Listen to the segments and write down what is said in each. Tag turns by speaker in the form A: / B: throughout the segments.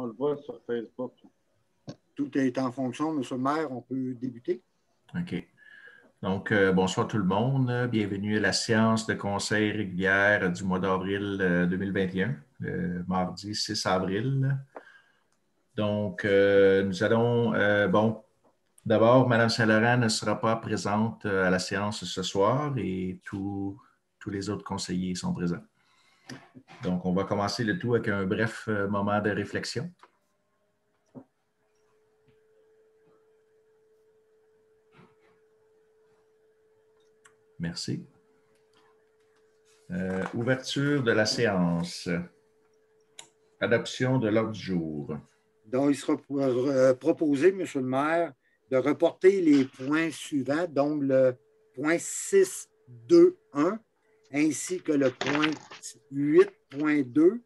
A: On le voit sur Facebook.
B: Tout est en fonction, M. le maire, on peut débuter.
C: OK. Donc, bonsoir tout le monde. Bienvenue à la séance de conseil régulière du mois d'avril 2021, le mardi 6 avril. Donc, nous allons, d'abord, Mme Saint-Laurent ne sera pas présente à la séance ce soir et tous les autres conseillers sont présents. Donc, on va commencer le tout avec un bref moment de réflexion. Merci. Ouverture de la séance. Adoption de l'ordre du jour.
B: Donc, il sera proposé, M. le maire, de reporter les points suivants, donc le point 6.2.1 ainsi que le point 8.2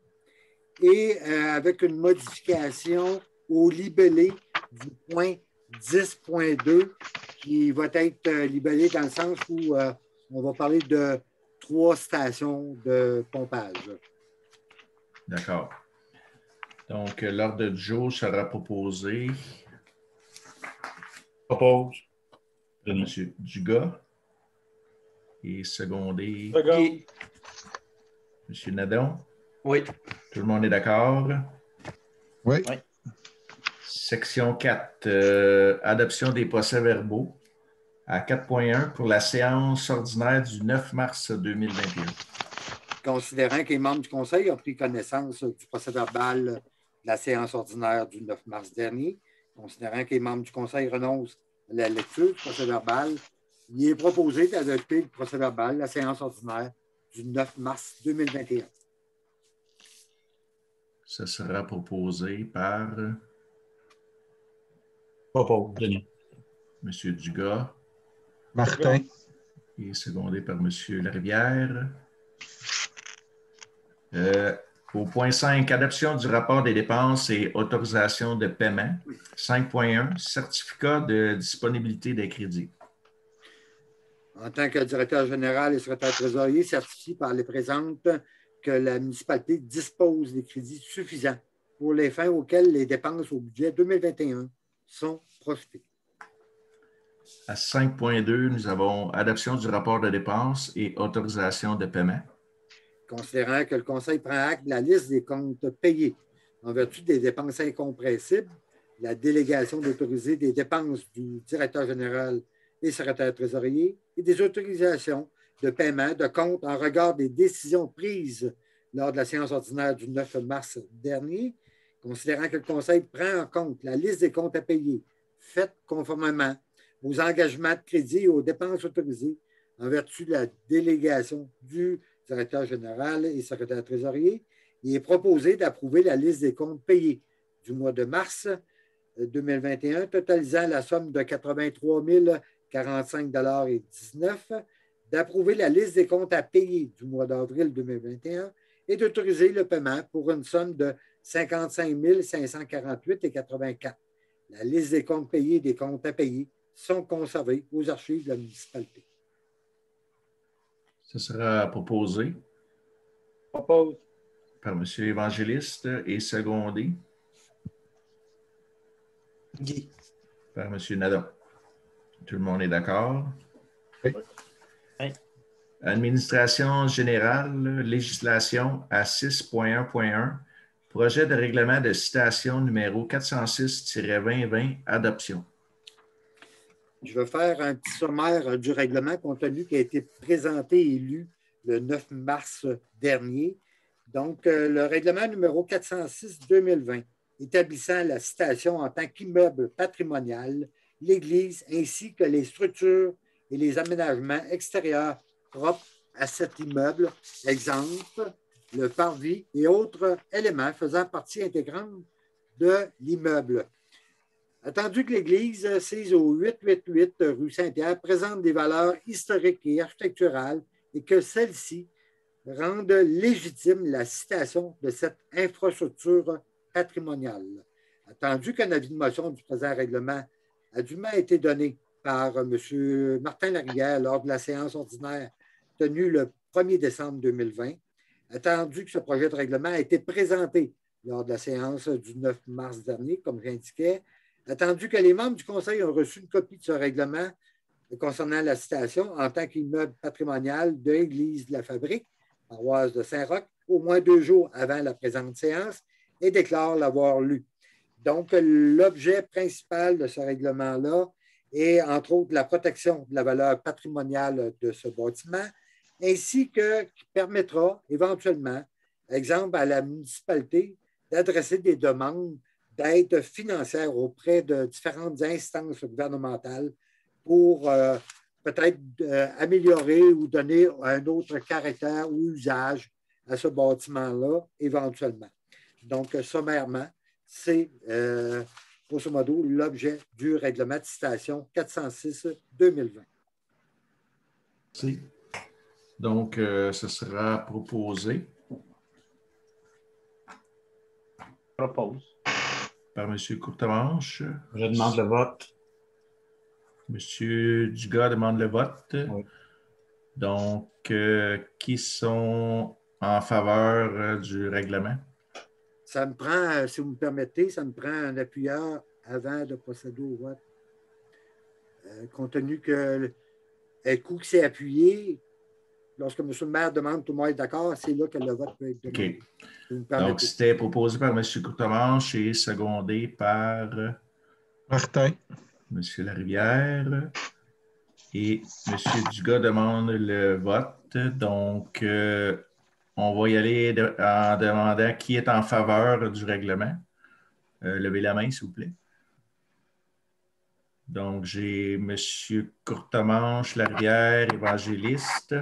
B: et avec une modification au libellé du point 10.2 qui va être libellé dans le sens où on va parler de 3 stations de pompage.
C: D'accord. Donc, l'ordre du jour sera proposé.
D: Propose.
C: Par M. Dugas et secondé
A: Guy.
C: M. Nadon.
D: Oui.
C: Tout le monde est d'accord?
E: Oui.
D: Oui.
C: Section 4, adoption des procès-verbaux à 4.1 pour la séance ordinaire du 9 mars 2021.
B: Considérant que les membres du Conseil ont pris connaissance du procès-verbal de la séance ordinaire du 9 mars dernier, considérant que les membres du Conseil renoncent à la lecture du procès-verbal, il est proposé d'adopter le procès-verbal de la séance ordinaire du 9 mars 2021.
C: Ce sera proposé par
D: Propose, Denis.
C: M. Dugas
E: Martin.
C: et secondé par M. Larivière. Au point 5, adoption du rapport des dépenses et autorisation de paiement. 5.1, certificat de disponibilité des crédits.
B: En tant que directeur général et secrétaire trésorier, certifie par les présentes que la municipalité dispose des crédits suffisants pour les fins auxquelles les dépenses au budget 2021 sont projetées.
C: À 5.2, nous avons adoption du rapport de dépenses et autorisation de paiement.
B: Considérant que le Conseil prend acte de la liste des comptes payés en vertu des dépenses incompressibles, la délégation d'autoriser des dépenses du directeur général et secrétaire trésorier et des autorisations de paiement de comptes en regard des décisions prises lors de la séance ordinaire du 9 mars dernier, considérant que le Conseil prend en compte la liste des comptes à payer faite conformément aux engagements de crédit et aux dépenses autorisées en vertu de la délégation du directeur général et secrétaire trésorier, il est proposé d'approuver la liste des comptes payés du mois de mars 2021, totalisant la somme de 83 045,19 $, d'approuver la liste des comptes à payer du mois d'avril 2021 et d'autoriser le paiement pour une somme de 55 548,84 $. La liste des comptes payés et des comptes à payer sont conservés aux archives de la municipalité.
C: Ce sera proposé
A: Propose.
C: par M. Évangéliste et secondé
D: Guy.
C: par M. Nadon. Tout le monde est d'accord?
E: Oui.
D: Oui.
C: Administration générale, législation à 6.1.1, projet de règlement de citation numéro 406-2020, adoption.
B: Je vais faire un petit sommaire du règlement compte tenu qui a été présenté et lu le 9 mars dernier. Donc, le règlement numéro 406-2020 établissant la citation en tant qu'immeuble patrimonial, l'église ainsi que les structures et les aménagements extérieurs propres à cet immeuble, exemple, le parvis et autres éléments faisant partie intégrante de l'immeuble. Attendu que l'église, sise au 888 rue Saint-Pierre, présente des valeurs historiques et architecturales et que celle-ci rende légitime la citation de cette infrastructure patrimoniale. Attendu qu'un avis de motion du présent règlement a dûment été donné par M. Martin Larivière lors de la séance ordinaire tenue le 1er décembre 2020, attendu que ce projet de règlement a été présenté lors de la séance du 9 mars dernier, comme j'indiquais. Attendu que les membres du Conseil ont reçu une copie de ce règlement concernant la citation en tant qu'immeuble patrimonial de l'Église de la Fabrique, paroisse de Saint-Roch, au moins 2 jours avant la présente séance, et déclare l'avoir lu. Donc, l'objet principal de ce règlement-là est, entre autres, la protection de la valeur patrimoniale de ce bâtiment, ainsi que qui permettra éventuellement, exemple, à la municipalité d'adresser des demandes d'aide financière auprès de différentes instances gouvernementales pour peut-être améliorer ou donner un autre caractère ou usage à ce bâtiment-là, éventuellement. Donc, sommairement, c'est, grosso modo, l'objet du règlement de citation 406-2020.
C: Merci. Donc, ce sera proposé
D: Propose.
C: par M. Courtemanche.
D: Je demande le vote.
C: M. Dugas demande le vote.
D: Oui.
C: Donc, qui sont en faveur du règlement?
B: Ça me prend, si vous me permettez, ça me prend un appuyeur avant de procéder au vote. Compte tenu que le coup qui s'est appuyé, lorsque M. le maire demande tout le monde est d'accord, c'est là que le vote peut être demandé.
C: OK. Donc, c'était proposé par M. Courtemanche et secondé par
E: Martin.
C: M. Larivière. Et M. Dugas demande le vote. Donc, on va y aller en demandant qui est en faveur du règlement. Levez la main, s'il vous plaît. Donc, j'ai M. Courtemanche, Larivière, évangéliste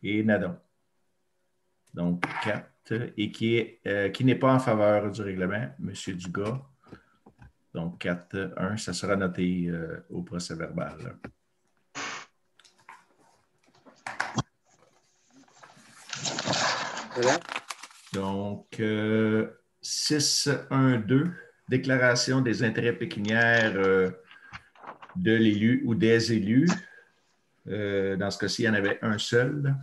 C: et Nadon. Donc, 4. Et qui n'est pas en faveur du règlement, M. Dugas. Donc, 4-1, ça sera noté au procès-verbal.
B: Voilà.
C: Donc, 6-1-2, déclaration des intérêts pécuniaires de l'élu ou des élus. Dans ce cas-ci, il y en avait un seul.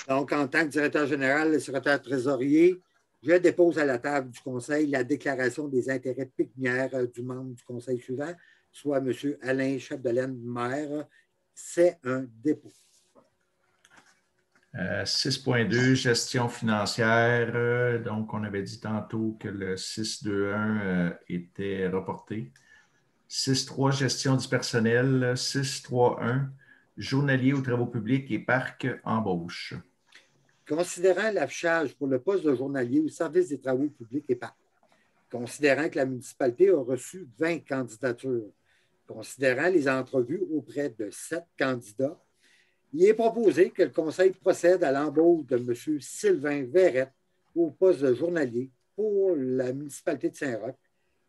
B: Donc, en tant que directeur général et secrétaire trésorier, je dépose à la table du Conseil la déclaration des intérêts pécuniaires du membre du Conseil suivant, soit M. Alain Chapdelaine, maire. C'est un dépôt.
C: 6.2, gestion financière. Donc, on avait dit tantôt que le 6.2.1 était reporté. 6.3, gestion du personnel. 6.3.1, journalier aux travaux publics et parcs embauche.
B: Considérant l'affichage pour le poste de journalier au service des travaux publics et parcs, considérant que la municipalité a reçu 20 candidatures, considérant les entrevues auprès de 7 candidats, il est proposé que le Conseil procède à l'embauche de M. Sylvain Verrette au poste de journalier pour la municipalité de Saint-Roch.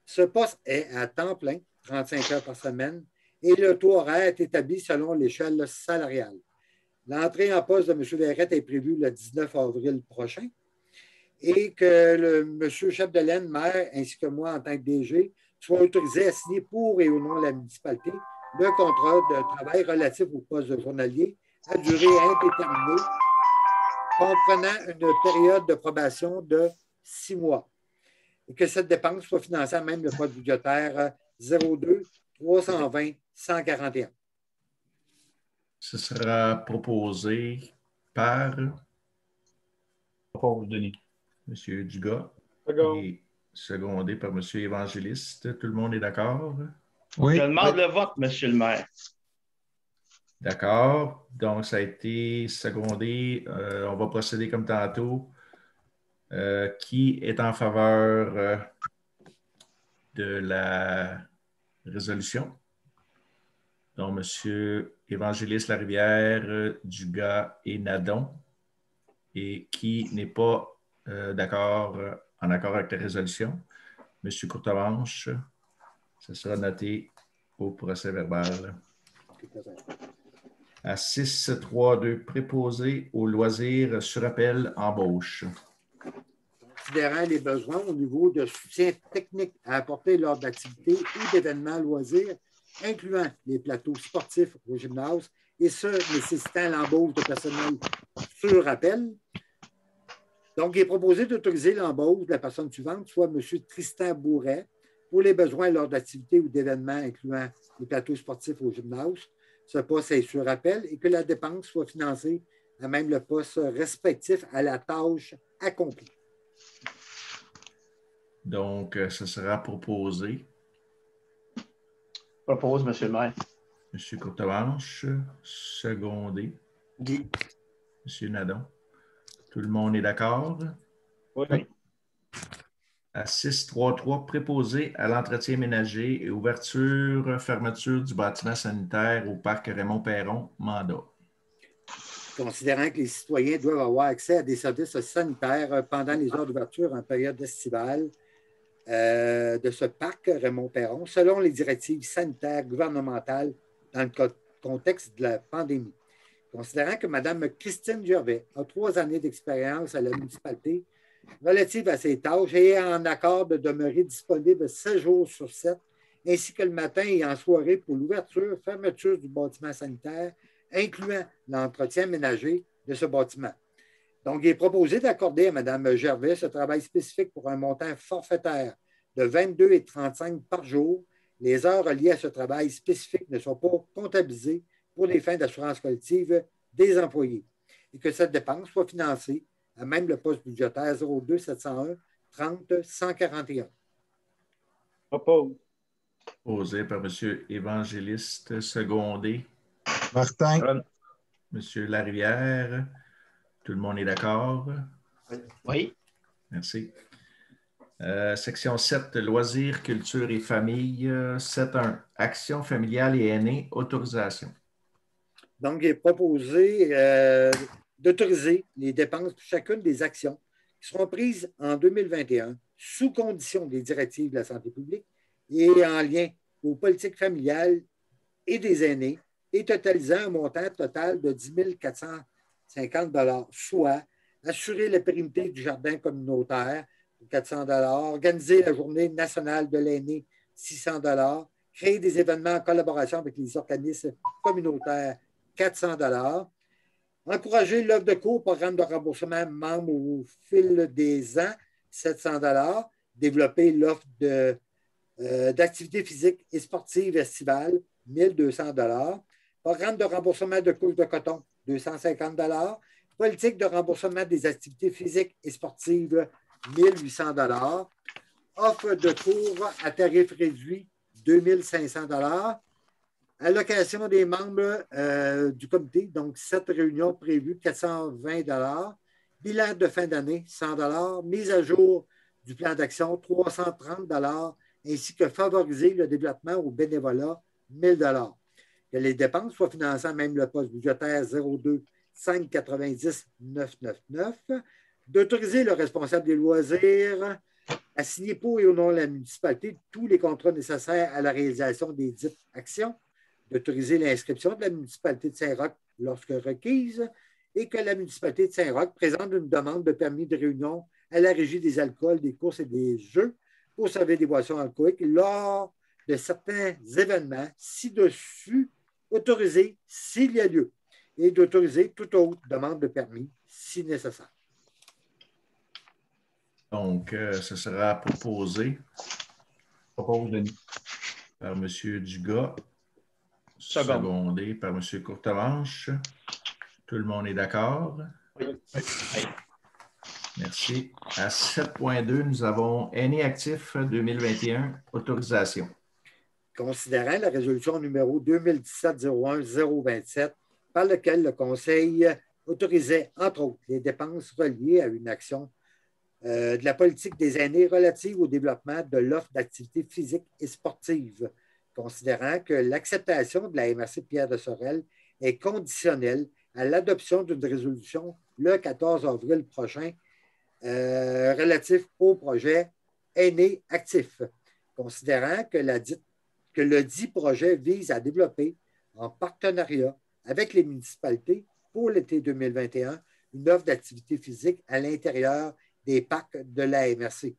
B: Ce poste est à temps plein, 35 heures par semaine, et le taux horaire est établi selon l'échelle salariale. L'entrée en poste de M. Verrette est prévue le 19 avril prochain et que M. Chapdelaine, maire, ainsi que moi en tant que DG, soient autorisés à signer pour et au nom de la municipalité le contrat de travail relatif au poste de journalier à durée indéterminée, comprenant une période de probation de 6 mois. Et que cette dépense soit financée à même le code budgétaire 02 320 141.
C: Ce sera proposé par
D: Propose, Denis.
C: M. Dugas
A: Second.
C: et secondé par M. Évangéliste. Tout le monde est d'accord?
E: Oui.
F: Je demande le vote, Monsieur le maire.
C: D'accord. Donc, ça a été secondé. On va procéder comme tantôt. Qui est en faveur de la résolution? Donc, M. Évangéliste Larivière, Dugas et Nadon. Et qui n'est pas en accord avec la résolution? M. Courtemanche. Ça sera noté au procès-verbal. À 6.3.2, préposé aux loisirs sur appel embauche.
B: Considérant les besoins au niveau de soutien technique à apporter lors d'activités ou d'événements loisirs, incluant les plateaux sportifs au gymnase, et ce, nécessitant l'embauche de personnel sur appel, Donc, il est proposé d'autoriser l'embauche de la personne suivante, soit M. Tristan Bourret, pour les besoins lors d'activités ou d'événements incluant les plateaux sportifs au gymnase. Ce poste est sur appel et que la dépense soit financée à même le poste respectif à la tâche accomplie.
C: Donc, ce sera proposé.
F: Propose, M. le maire.
C: M. Courtemanche, secondé.
F: Guy.
C: M. Nadon. Tout le monde est d'accord?
A: Oui.
C: À 6.3.3, préposé à l'entretien ménager et ouverture, fermeture du bâtiment sanitaire au parc Raymond-Perron, mandat.
B: Considérant que les citoyens doivent avoir accès à des services sanitaires pendant les heures d'ouverture en période estivale de ce parc Raymond-Perron, selon les directives sanitaires gouvernementales dans le contexte de la pandémie. Considérant que Mme Christine Gervais a 3 années d'expérience à la municipalité relative à ses tâches et est en accord de demeurer disponible 7 jours sur 7, ainsi que le matin et en soirée pour l'ouverture, fermeture du bâtiment sanitaire, incluant l'entretien ménager de ce bâtiment. Donc, il est proposé d'accorder à Mme Gervais ce travail spécifique pour un montant forfaitaire de 22,35 par jour. Les heures liées à ce travail spécifique ne sont pas comptabilisées pour les fins d'assurance collective des employés et que cette dépense soit financée à même le poste budgétaire 02 701 30 141.
A: Propose.
C: Posé par M. Évangéliste, secondé.
E: Martin.
C: M. Larivière. Tout le monde est d'accord?
F: Oui.
C: Merci. Section 7, loisirs, culture et famille. 7.1, action familiale et aînés, autorisation.
B: Donc, il est proposé d'autoriser les dépenses pour chacune des actions qui seront prises en 2021 sous condition des directives de la santé publique et en lien aux politiques familiales et des aînés et totalisant un montant total de 10 450 $, soit assurer la pérennité du jardin communautaire pour 400 $, organiser la journée nationale de l'aîné 600 $, créer des événements en collaboration avec les organismes communautaires 400 $, encourager l'offre de cours, programme de remboursement membres au fil des ans 700 $, développer l'offre d'activités physiques et sportives estivales 1200 $, programme de remboursement de couches de coton 250 $, politique de remboursement des activités physiques et sportives 1800 $, offre de cours à tarif réduit 2500 $, allocation des membres du comité, donc 7 réunions prévues, 420 $, bilan de fin d'année, 100 $, mise à jour du plan d'action, 330 $, ainsi que favoriser le développement au bénévolat, 1 000 $. Que les dépenses soient financées à même le poste budgétaire 02 590 999, d'autoriser le responsable des loisirs à signer pour et au nom de la municipalité tous les contrats nécessaires à la réalisation des dites actions, d'autoriser l'inscription de la municipalité de Saint-Roch lorsque requise et que la municipalité de Saint-Roch présente une demande de permis de réunion à la Régie des alcools, des courses et des jeux pour servir des boissons alcooliques lors de certains événements ci-dessus autorisés s'il y a lieu et d'autoriser toute autre demande de permis si nécessaire.
C: Donc, ce sera proposé
D: Propose, Denis.
C: par M. Dugas, secondé par M. Courtemanche. Tout le monde est d'accord?
F: Oui.
C: Merci. À 7.2, nous avons aînés actifs 2021, autorisation.
B: Considérant la résolution numéro 2017-01-027, par laquelle le Conseil autorisait, entre autres, les dépenses reliées à une action de la politique des aînés relative au développement de l'offre d'activités physiques et sportives, considérant que l'acceptation de la MRC Pierre de Sorel est conditionnelle à l'adoption d'une résolution le 14 avril prochain relatif au projet Aînés actifs, considérant que le dit projet vise à développer en partenariat avec les municipalités pour l'été 2021 une offre d'activité physique à l'intérieur des parcs de la MRC,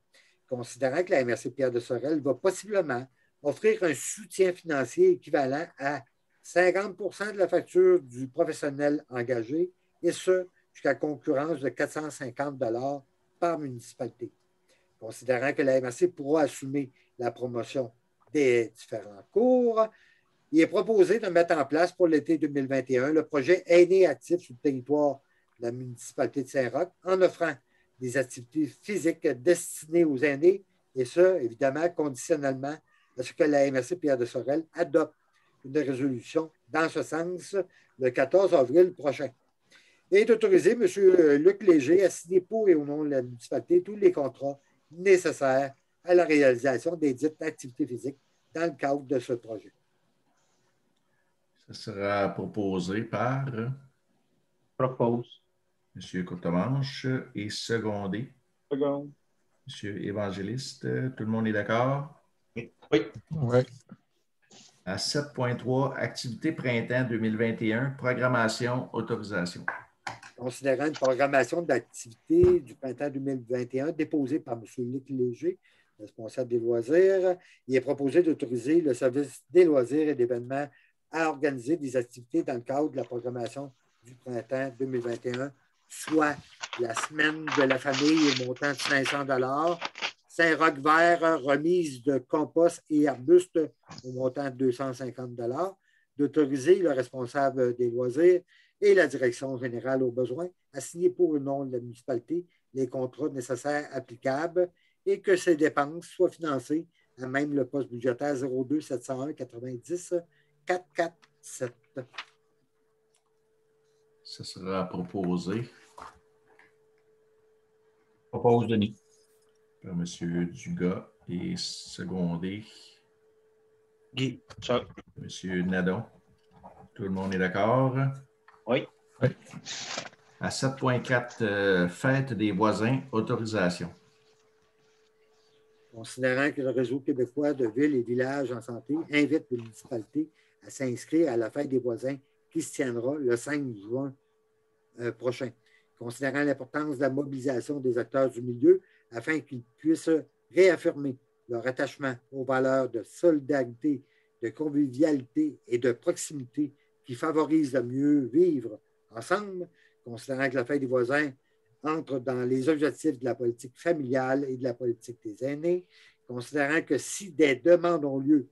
B: considérant que la MRC Pierre de Sorel va possiblement offrir un soutien financier équivalent à 50 % de la facture du professionnel engagé, et ce, jusqu'à concurrence de 450 par municipalité. Considérant que la MRC pourra assumer la promotion des différents cours, il est proposé de mettre en place pour l'été 2021 le projet Aînés actifs sur le territoire de la municipalité de Saint-Roch en offrant des activités physiques destinées aux aînés, et ce, évidemment, conditionnellement à ce que la MRC Pierre de Sorel adopte une résolution dans ce sens le 14 avril prochain. Et d'autoriser M. Luc Léger à signer pour et au nom de la municipalité tous les contrats nécessaires à la réalisation des dites activités physiques dans le cadre de ce projet.
C: Ce sera proposé par
F: Propose.
C: M. Courtemanche et secondé.
A: Second.
C: M. Évangéliste. Tout le monde est d'accord?
F: Oui.
E: Oui.
C: À 7.3, activité printemps 2021, programmation, autorisation.
B: Considérant une programmation d'activité du printemps 2021 déposée par M. Luc Léger, responsable des loisirs, il est proposé d'autoriser le service des loisirs et d'événements à organiser des activités dans le cadre de la programmation du printemps 2021, soit la semaine de la famille au montant de 500 $, Saint-Roch vert, remise de compost et arbustes au montant de 250 $, d'autoriser le responsable des loisirs et la direction générale aux besoins à signer pour le nom de la municipalité les contrats nécessaires applicables et que ces dépenses soient financées à même le poste budgétaire 02 701 90 447.
C: Ce sera proposé
D: Propose Denis.
C: par M. Dugas et secondé
F: Guy. Ça.
C: M. Nadon. Tout le monde est d'accord?
F: Oui.
E: Oui.
C: À 7.4, fête des voisins, autorisation.
B: Considérant que le réseau québécois de villes et villages en santé invite les municipalités à s'inscrire à la fête des voisins qui se tiendra le 5 juin prochain. Considérant l'importance de la mobilisation des acteurs du milieu afin qu'ils puissent réaffirmer leur attachement aux valeurs de solidarité, de convivialité et de proximité qui favorisent le mieux vivre ensemble, considérant que la fête des voisins entre dans les objectifs de la politique familiale et de la politique des aînés, considérant que si des demandes ont lieu,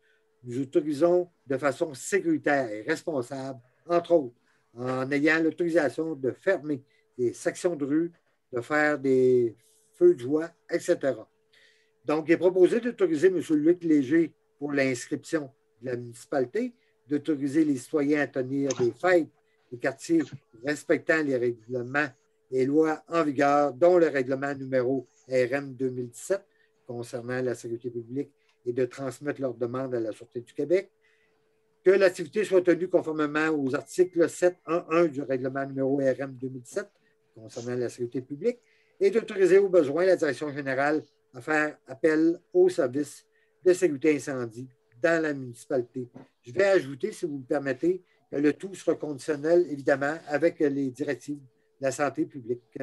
B: nous autorisons de façon sécuritaire et responsable, entre autres, en ayant l'autorisation de fermer des sections de rue, de faire des feux de joie, etc. Donc, il est proposé d'autoriser M. Luc Léger pour l'inscription de la municipalité, d'autoriser les citoyens à tenir des fêtes des quartiers respectant les règlements et lois en vigueur, dont le règlement numéro RM 2017 concernant la sécurité publique et de transmettre leurs demandes à la Sûreté du Québec, que l'activité soit tenue conformément aux articles 7.1.1 du règlement numéro RM 2017 concernant la sécurité publique et d'autoriser au besoin la direction générale à faire appel aux services de sécurité incendie dans la municipalité. Je vais ajouter, si vous me permettez, que le tout sera conditionnel, évidemment, avec les directives de la santé publique.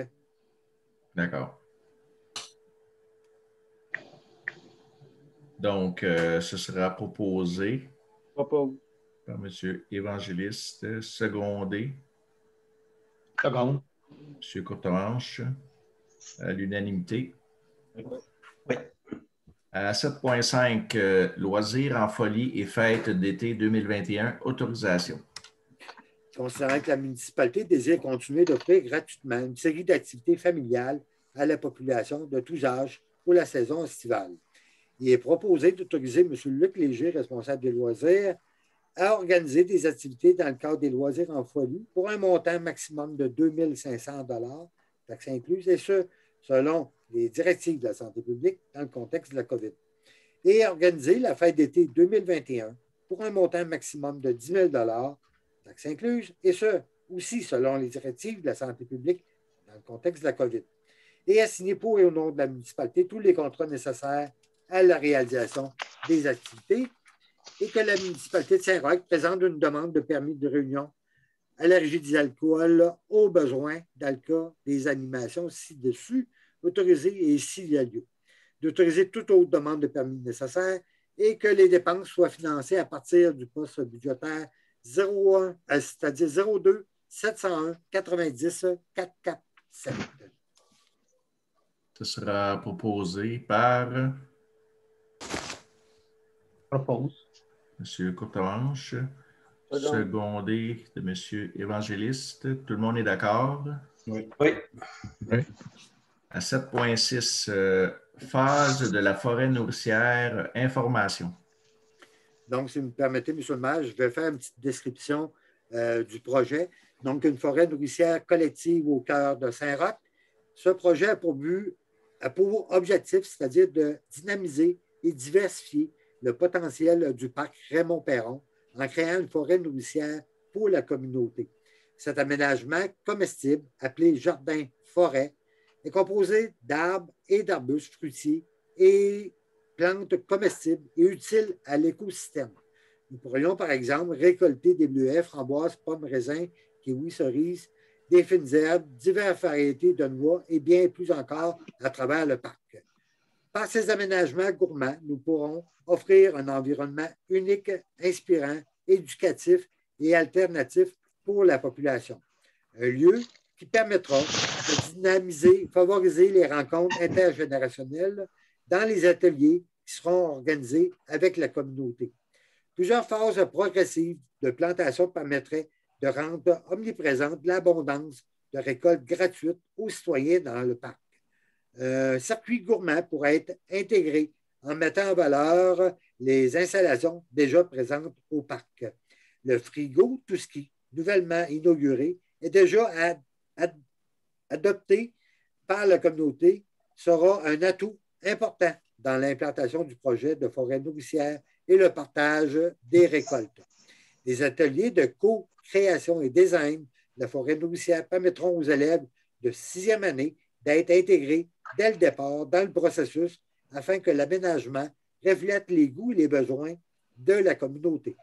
C: D'accord. Donc, ce sera proposé
A: Propose.
C: par M. Évangéliste, secondé
F: Seconde.
C: M. Courtemanche, à l'unanimité.
F: Oui.
C: À 7.5, loisirs en folie et fêtes d'été 2021, autorisation.
B: Considérant que la municipalité désire continuer d'offrir gratuitement une série d'activités familiales à la population de tous âges pour la saison estivale. Il est proposé d'autoriser M. Luc Léger, responsable des loisirs, à organiser des activités dans le cadre des loisirs en folie pour un montant maximum de 2 500 $, taxes incluses, et ce, selon les directives de la santé publique dans le contexte de la COVID. Et organiser la fête d'été 2021 pour un montant maximum de 10 000 $, taxes incluses, et ce, aussi selon les directives de la santé publique dans le contexte de la COVID. Et à signer pour et au nom de la municipalité tous les contrats nécessaires à la réalisation des activités et que la municipalité de Saint-Roch présente une demande de permis de réunion à la Régie des alcools au besoin, dans le cas des animations ci-dessus, autorisées et s'il y a lieu. D'autoriser toute autre demande de permis nécessaire et que les dépenses soient financées à partir du poste budgétaire 01, c'est-à-dire 02 701 90 447.
C: Ce sera proposé par
F: Propose.
C: M. Courtemanche, secondé de M. Évangéliste. Tout le monde est d'accord?
F: Oui.
C: À 7.6, phase de la forêt nourricière, information.
B: Donc, si vous me permettez, M. le maire, je vais faire une petite description du projet. Donc, une forêt nourricière collective au cœur de Saint-Roch. Ce projet a pour objectif, c'est-à-dire de dynamiser et diversifier le potentiel du parc Raymond-Perron en créant une forêt nourricière pour la communauté. Cet aménagement comestible, appelé jardin-forêt, est composé d'arbres et d'arbustes fruitiers et plantes comestibles et utiles à l'écosystème. Nous pourrions, par exemple, récolter des bleuets, framboises, pommes, raisins, kiwis, cerises, des fines herbes, diverses variétés de noix et bien plus encore à travers le parc. Par ces aménagements gourmands, nous pourrons offrir un environnement unique, inspirant, éducatif et alternatif pour la population. Un lieu qui permettra de dynamiser, favoriser les rencontres intergénérationnelles dans les ateliers qui seront organisés avec la communauté. Plusieurs phases progressives de plantation permettraient de rendre omniprésente l'abondance de récoltes gratuites aux citoyens dans le parc. Un circuit gourmand pourrait être intégré en mettant en valeur les installations déjà présentes au parc. Le frigo Touski, nouvellement inauguré, est déjà adopté par la communauté, sera un atout important dans l'implantation du projet de forêt nourricière et le partage des récoltes. Des ateliers de co-création et design de la forêt nourricière permettront aux élèves de 6e année d'être intégrés dès le départ dans le processus afin que l'aménagement reflète les goûts et les besoins de la communauté.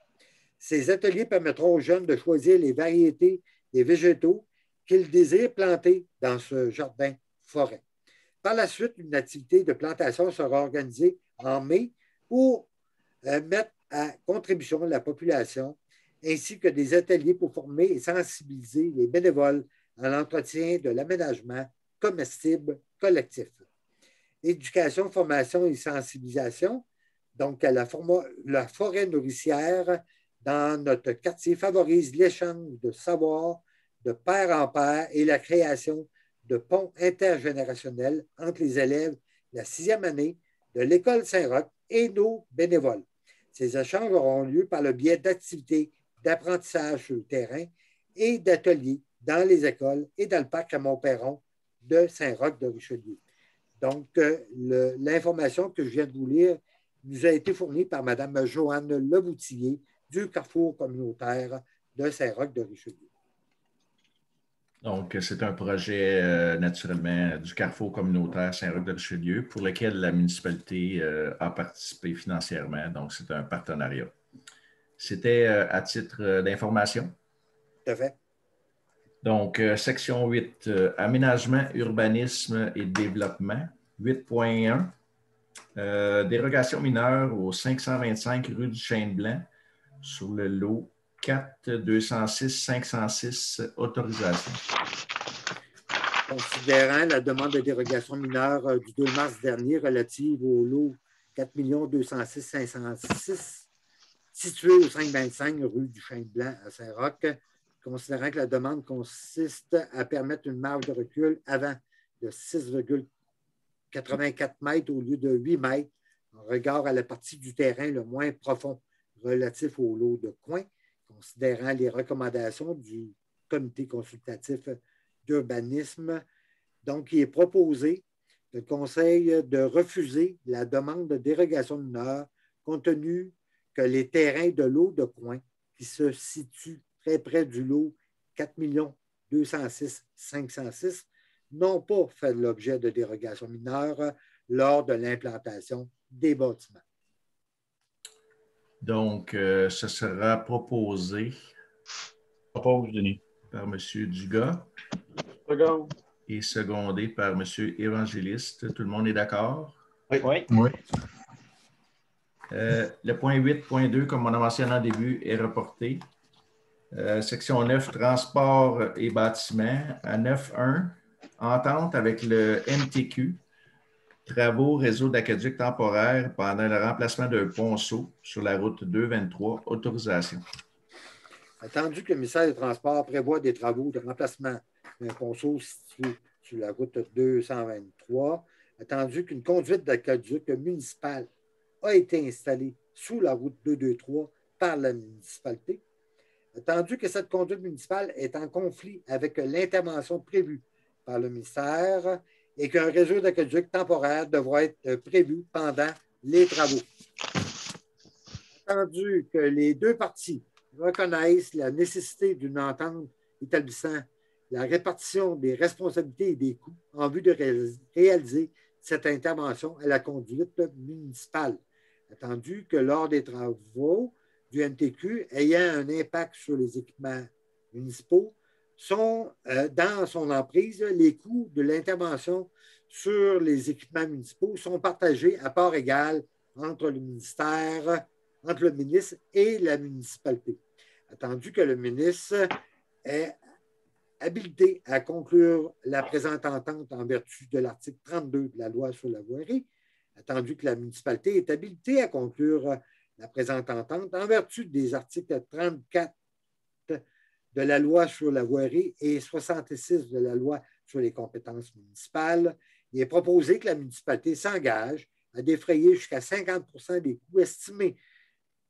B: Ces ateliers permettront aux jeunes de choisir les variétés des végétaux qu'ils désirent planter dans ce jardin-forêt. Par la suite, une activité de plantation sera organisée en mai pour mettre à contribution la population, ainsi que des ateliers pour former et sensibiliser les bénévoles à l'entretien de l'aménagement comestible collectif. Éducation, formation et sensibilisation, donc la forêt nourricière dans notre quartier favorise l'échange de savoir de père en père et la création de ponts intergénérationnels entre les élèves de la 6e année de l'École Saint-Roch et nos bénévoles. Ces échanges auront lieu par le biais d'activités d'apprentissage sur le terrain et d'ateliers dans les écoles et dans le parc Raymond-Perron de Saint-Roch de Richelieu. Donc, l'information que je viens de vous lire nous a été fournie par Mme Joanne Leboutillier du Carrefour communautaire de Saint-Roch de Richelieu.
C: Donc, c'est un projet naturellement du Carrefour communautaire Saint-Roch de Richelieu pour lequel la municipalité a participé financièrement. Donc, c'est un partenariat. C'était à titre d'information.
B: Tout à fait.
C: Donc, section 8, aménagement, urbanisme et développement. 8.1, dérogation mineure au 525 rue du Chêne-Blanc sur le lot 4-206-506, autorisation.
B: Considérant la demande de dérogation mineure du 2 mars dernier relative au lot 4 206 506 situé au 525 rue du Chêne-Blanc à Saint-Roch, considérant que la demande consiste à permettre une marge de recul avant de 6,84 mètres au lieu de 8 mètres en regard à la partie du terrain le moins profond relatif au lot de coins, considérant les recommandations du comité consultatif d'urbanisme. Donc, il est proposé le conseil de refuser la demande de dérogation mineure compte tenu que les terrains de lot de coins qui se situent très près du lot 4 206 506 n'ont pas fait l'objet de dérogation mineure lors de l'implantation des bâtiments.
C: Donc, ce sera proposé
F: Propose, Denis.
C: par M. Dugas et secondé par M. Évangéliste. Tout le monde est d'accord?
F: Oui.
E: Oui.
C: Le point 8.2, comme on a mentionné en début, est reporté. Section 9, transport et bâtiments. À 9.1, entente avec le MTQ, travaux réseau d'aqueduc temporaire pendant le remplacement d'un ponceau sur la route 223, autorisation.
B: Attendu que le ministère des Transports prévoit des travaux de remplacement d'un ponceau situé sur la route 223, attendu qu'une conduite d'aqueduc municipale a été installée sous la route 223 par la municipalité, attendu que cette conduite municipale est en conflit avec l'intervention prévue par le ministère et qu'un réseau d'aqueduc temporaire devra être prévu pendant les travaux. Attendu que les deux parties reconnaissent la nécessité d'une entente établissant la répartition des responsabilités et des coûts en vue de réaliser cette intervention à la conduite municipale. Attendu que lors des travaux du MTQ ayant un impact sur les équipements municipaux, sont dans son emprise, les coûts de l'intervention sur les équipements municipaux sont partagés à part égale entre le ministère, entre le ministre et la municipalité. Attendu que le ministre est habilité à conclure la présente entente en vertu de l'article 32 de la loi sur la voirie, attendu que la municipalité est habilitée à conclure la présente entente en vertu des articles 34 de la loi sur la voirie et 66 de la loi sur les compétences municipales, il est proposé que la municipalité s'engage à défrayer jusqu'à 50 % des coûts estimés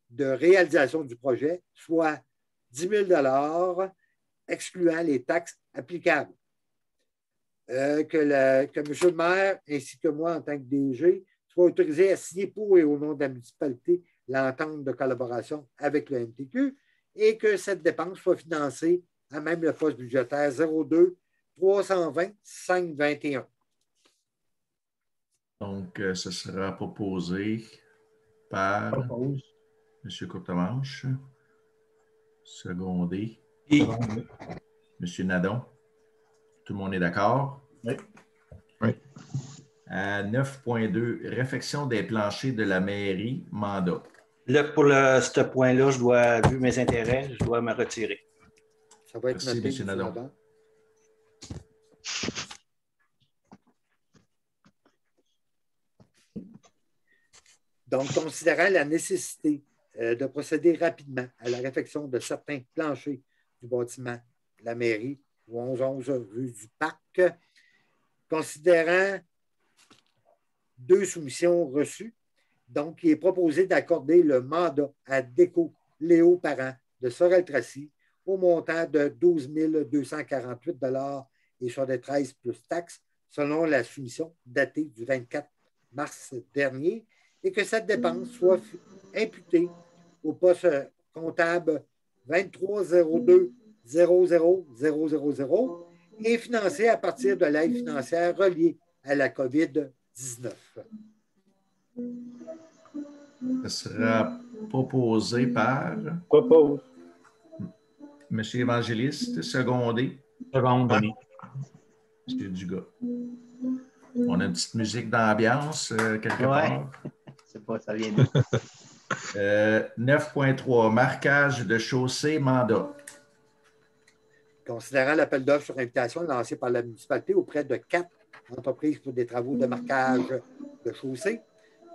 B: de réalisation du projet, soit 10 000 excluant les taxes applicables. Que M. le maire ainsi que moi, en tant que DG, soient autorisés à signer pour et au nom de la municipalité l'entente de collaboration avec le MTQ et que cette dépense soit financée à même le poste budgétaire 02 320 521.
C: Donc, ce sera proposé par
F: Propose.
C: M. Courtemanche, secondé.
F: Secondé.
C: M. Nadon. Tout le monde est d'accord?
F: Oui.
E: Oui.
C: À 9.2, réfection des planchers de la mairie, mandat.
G: Pour ce point-là, vu mes intérêts, je dois me retirer.
B: Ça va être
C: Merci,
B: noté,
C: M. Nadon.
B: Donc, considérant la nécessité de procéder rapidement à la réfection de certains planchers du bâtiment de la mairie, au 1111 rue du Parc, considérant deux soumissions reçues, donc il est proposé d'accorder le mandat à Déco Léo Parent de Sorel-Tracy au montant de 12 248 et 73 plus taxes, selon la soumission datée du 24 mars dernier, et que cette dépense soit imputée au poste comptable 2302 00000 et financée à partir de l'aide financière reliée à la COVID-19.
C: Ce sera proposé par
A: Propose.
C: M. Évangéliste, secondé.
F: Seconde, Denis.
C: M. Dugas. On a une petite musique d'ambiance quelque part.
G: C'est pas, ça vient de...
C: 9.3, marquage de chaussée, mandat.
B: Considérant l'appel d'offres sur invitation lancé par la municipalité auprès de 4 entreprises pour des travaux de marquage de chaussée,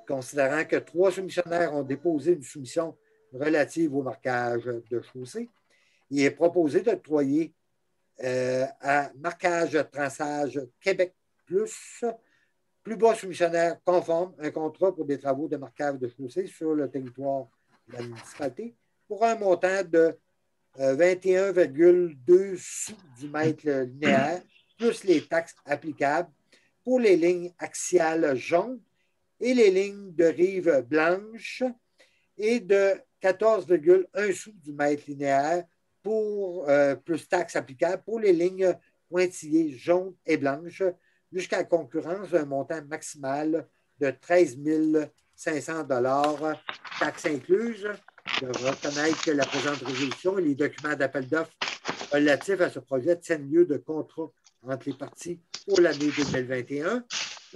B: considérant que 3 soumissionnaires ont déposé une soumission relative au marquage de chaussée, il est proposé d'octroyer à Marquage Traçage Québec plus bas soumissionnaire conforme, un contrat pour des travaux de marquage de chaussée sur le territoire de la municipalité pour un montant de 21,2 sous du mètre linéaire, plus les taxes applicables pour les lignes axiales jaunes et les lignes de rive blanche et de 14,1 sous du mètre linéaire pour plus taxes applicables pour les lignes pointillées jaunes et blanches jusqu'à la concurrence d'un montant maximal de 13 500 $, taxes incluses. Je reconnaître que la présente résolution et les documents d'appel d'offres relatifs à ce projet tiennent lieu de contrat entre les parties pour l'année 2021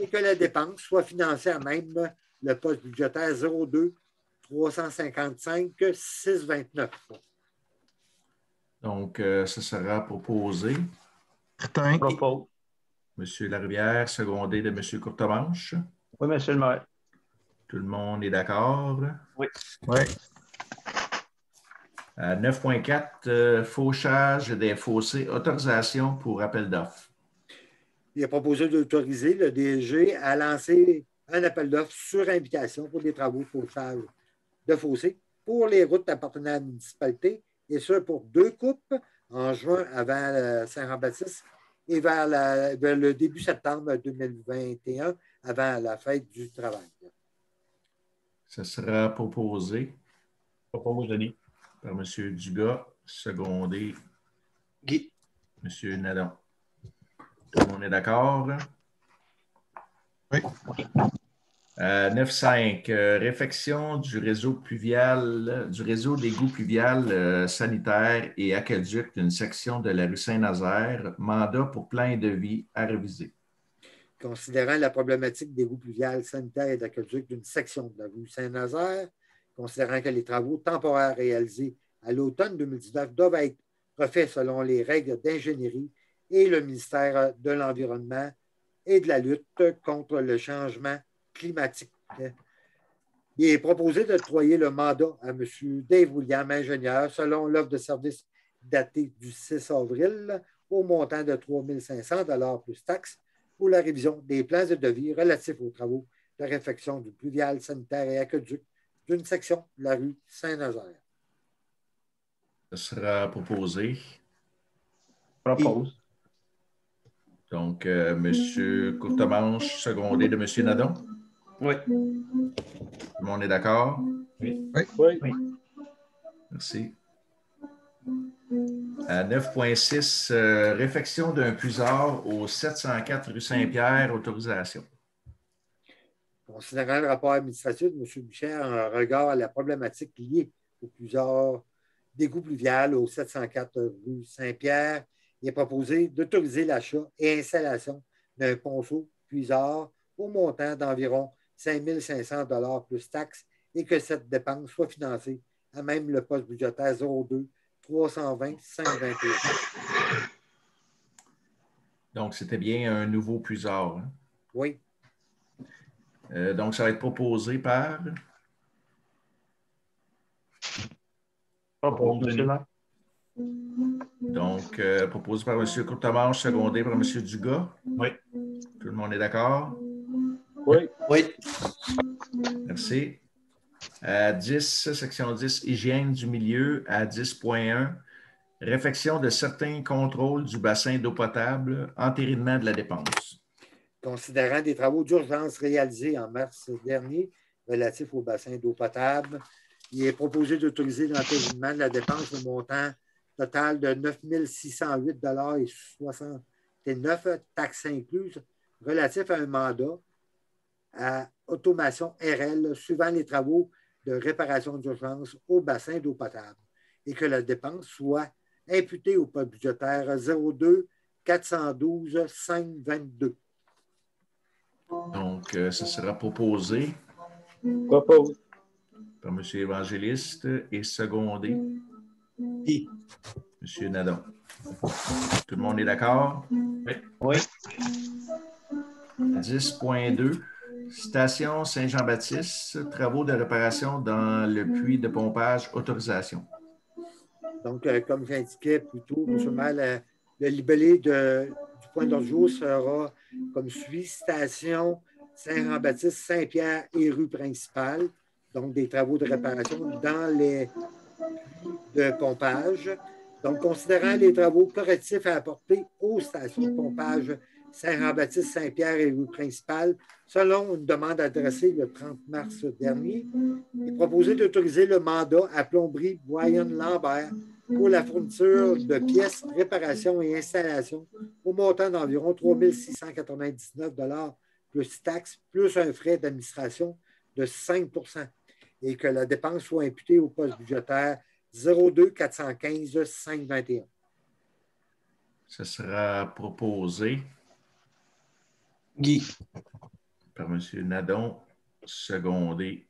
B: et que la dépense soit financée à même le poste budgétaire 02 355 629.
C: Donc, ce sera proposé.
E: Martin.
F: Propose.
C: M. Larivière, secondé de M. Courtemanche.
F: Oui, monsieur le maire.
C: Tout le monde est d'accord?
E: Oui.
C: 9.4, fauchage des fossés, autorisation pour appel d'offres.
B: Il est proposé d'autoriser le DG à lancer un appel d'offres sur invitation pour des travaux de fauchage de fossés pour les routes appartenant à la municipalité, et ce pour 2 coupes en juin avant Saint-Jean-Baptiste et vers le début septembre 2021 avant la fête du travail.
C: Ce sera proposé
F: Propose, Denis.
C: par M. Dugas, secondé
G: Guy.
C: M. Nadon. Tout le monde est d'accord?
E: Oui.
C: 9.5, réfection du réseau pluvial, du réseau d'égouts pluvial sanitaire et aqueduc d'une section de la rue Saint-Nazaire. Mandat pour plan et devis à réviser.
B: Considérant la problématique d'égouts pluvial sanitaire et d'aqueduc d'une section de la rue Saint-Nazaire, considérant que les travaux temporaires réalisés à l'automne 2019 doivent être refaits selon les règles d'ingénierie et le ministère de l'Environnement et de la lutte contre le changement climatique. Il est proposé d'octroyer le mandat à M. Dave William, ingénieur, selon l'offre de service datée du 6 avril, au montant de 3 500 $ plus taxes pour la révision des plans de devis relatifs aux travaux de réfection du pluvial sanitaire et aqueduc d'une section de la rue Saint-Nazaire.
C: Ce sera proposé.
F: Propose.
C: Donc, M. Courtemanche, secondé de M. Nadon.
G: Oui.
C: Tout le monde est d'accord?
F: Oui.
A: Oui.
C: Merci. 9.6, réfection d'un puisard au 704 rue Saint-Pierre, autorisation.
B: Considérant le rapport administratif de M. Boucher en regard à la problématique liée au puisard d'égouts pluvial au 704 rue Saint-Pierre, il est proposé d'autoriser l'achat et installation d'un ponceau puisard au montant d'environ 5 500 $ plus taxes et que cette dépense soit financée à même le poste budgétaire 02 320 521.
C: Donc, c'était bien un nouveau puisard. Hein?
B: Oui.
C: Donc, ça va être proposé par
F: Propose, monsieur le maire.
C: Donc, proposé par M. Courtemanche, secondé par M. Dugas.
F: Oui.
C: Tout le monde est d'accord?
A: Oui.
G: Oui.
C: Merci. À 10, section 10, hygiène du milieu. À 10.1, réfection de certains contrôles du bassin d'eau potable, entérinement de la dépense.
B: Considérant des travaux d'urgence réalisés en mars dernier relatifs au bassin d'eau potable, il est proposé d'autoriser l'entérinement de la dépense au montant total de 9 608,69 $, taxes incluses, relatif à un mandat à automation RL suivant les travaux de réparation d'urgence au bassin d'eau potable et que la dépense soit imputée au poste budgétaire 02 412 522.
C: Donc, ce sera proposé
A: Propose.
C: par M. Évangéliste et secondé
G: Guy.
C: M. Nadon. Tout le monde est d'accord?
F: Oui.
C: 10.2, station Saint-Jean-Baptiste, travaux de réparation dans le puits de pompage, autorisation.
B: Donc, comme j'indiquais plus tôt, M. le maire, le libellé du point d'ordre du jour sera comme suit: station Saint-Jean-Baptiste, Saint-Pierre et rue principale. Donc, des travaux de réparation dans les puits de pompage. Donc, considérant les travaux correctifs à apporter aux stations de pompage Saint-Jean-Baptiste, Saint-Pierre et rue principale, selon une demande adressée le 30 mars dernier, est proposé d'autoriser le mandat à Plomberie Brian Lambert pour la fourniture de pièces, réparation et installation au montant d'environ 3 699 $ plus taxes, plus un frais d'administration de 5 % et que la dépense soit imputée au poste budgétaire 02 415 521.
C: Ce sera proposé
G: Guy.
C: par M. Nadon, secondé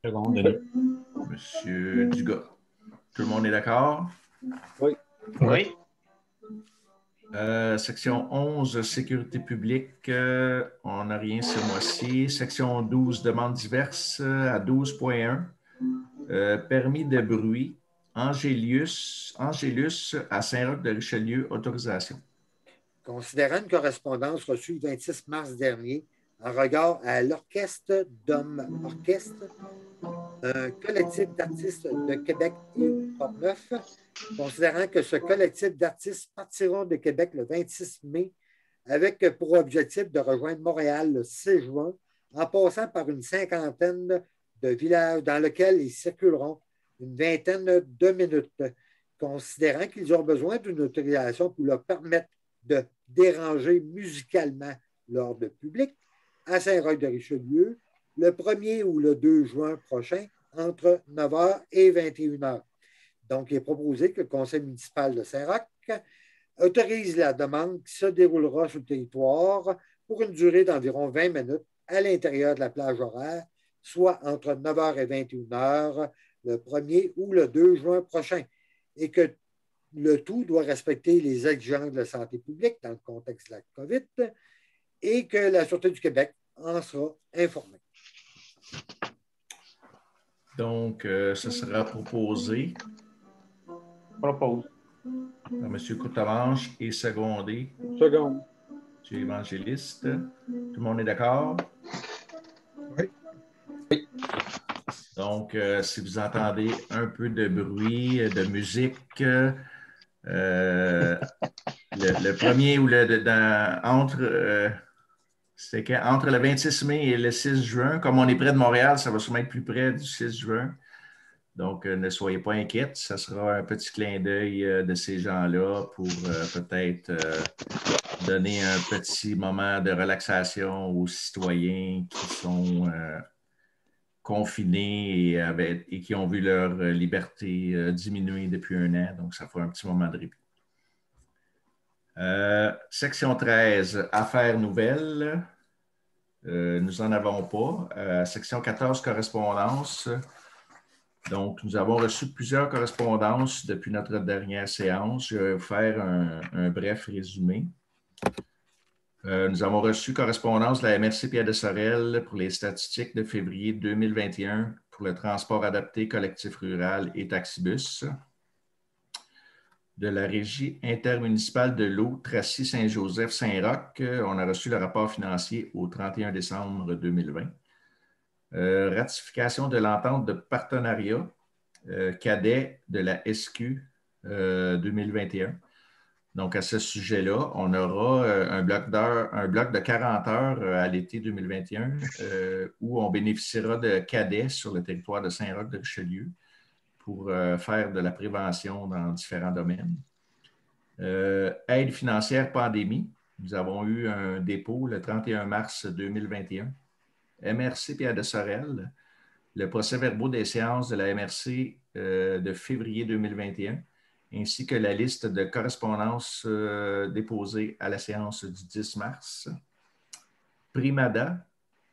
F: Second, Denis.
C: M. Dugas. Tout le monde est d'accord?
A: Oui.
F: Oui.
C: Section 11, sécurité publique, on n'a rien ce mois-ci. Section 12, demandes diverses à 12.1. Permis de bruit, Angélus à Saint-Roch-de-Richelieu, autorisation.
B: Considérant une correspondance reçue le 26 mars dernier en regard à l'Orchestre d'Hommes Orchestre, un collectif d'artistes de Québec et Portneuf, considérant que ce collectif d'artistes partiront de Québec le 26 mai avec pour objectif de rejoindre Montréal le 6 juin en passant par une cinquantaine de villages dans lesquels ils circuleront une vingtaine de minutes, considérant qu'ils ont besoin d'une autorisation pour leur permettre de déranger musicalement l'ordre public à Saint-Roch-de-Richelieu le 1er ou le 2 juin prochain entre 9h et 21h. Donc, il est proposé que le Conseil municipal de Saint-Roch autorise la demande qui se déroulera sur le territoire pour une durée d'environ 20 minutes à l'intérieur de la plage horaire, soit entre 9h et 21h le 1er ou le 2 juin prochain, et que le tout doit respecter les exigences de la santé publique dans le contexte de la COVID et que la Sûreté du Québec en sera informée.
C: Donc, ce sera proposé
F: Propose.
C: par M. Courtemanche et secondé
A: Seconde.
C: M. Évangéliste. Tout le monde est d'accord?
E: Oui.
C: Donc, si vous entendez un peu de bruit, de musique, le 1er ou entre le 26 mai et le 6 juin, comme on est près de Montréal, ça va sûrement être plus près du 6 juin. Donc, ne soyez pas inquiets, ça sera un petit clin d'œil de ces gens-là pour peut-être donner un petit moment de relaxation aux citoyens qui sont confinés et qui ont vu leur liberté diminuer depuis un an. Donc, ça fera un petit moment de répit. Section 13, affaires nouvelles. Nous n'en avons pas. Section 14, correspondance. Donc, nous avons reçu plusieurs correspondances depuis notre dernière séance. Je vais vous faire un bref résumé. Nous avons reçu correspondance de la MRC Pierre de Sorel pour les statistiques de février 2021 pour le transport adapté collectif rural et taxibus. De la Régie intermunicipale de l'eau Tracy-Saint-Joseph-Saint-Roch, on a reçu le rapport financier au 31 décembre 2020. Ratification de l'entente de partenariat cadet de la SQ 2021. Donc, à ce sujet-là, on aura un bloc de 40 heures à l'été 2021 où on bénéficiera de cadets sur le territoire de Saint-Roch-de-Richelieu pour faire de la prévention dans différents domaines. Aide financière pandémie. Nous avons eu un dépôt le 31 mars 2021. MRC Pierre de Sorel, le procès-verbaux des séances de la MRC de février 2021, ainsi que la liste de correspondances déposées à la séance du 10 mars. Primada,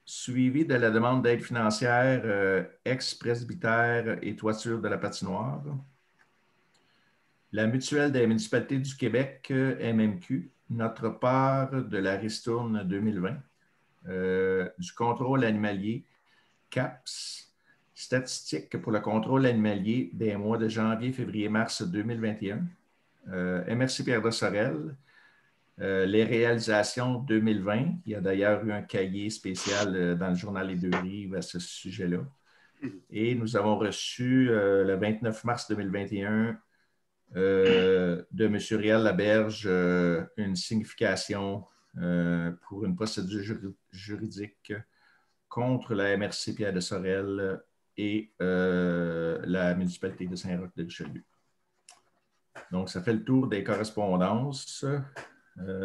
C: suivi de la demande d'aide financière ex-presbytère et toiture de la patinoire. La Mutuelle des municipalités du Québec, MMQ, notre part de la ristourne 2020. Du contrôle animalier, CAPS, statistiques pour le contrôle animalier des mois de janvier, février, mars 2021. MRC Pierre de Sorel, les réalisations 2020. Il y a d'ailleurs eu un cahier spécial dans le journal Les Deux-Rives à ce sujet-là. Et nous avons reçu le 29 mars 2021 de M. Réal Laberge une signification pour une procédure juridique contre la MRC Pierre de Sorel et la municipalité de Saint-Roch-de-Richelieu. Donc, ça fait le tour des correspondances.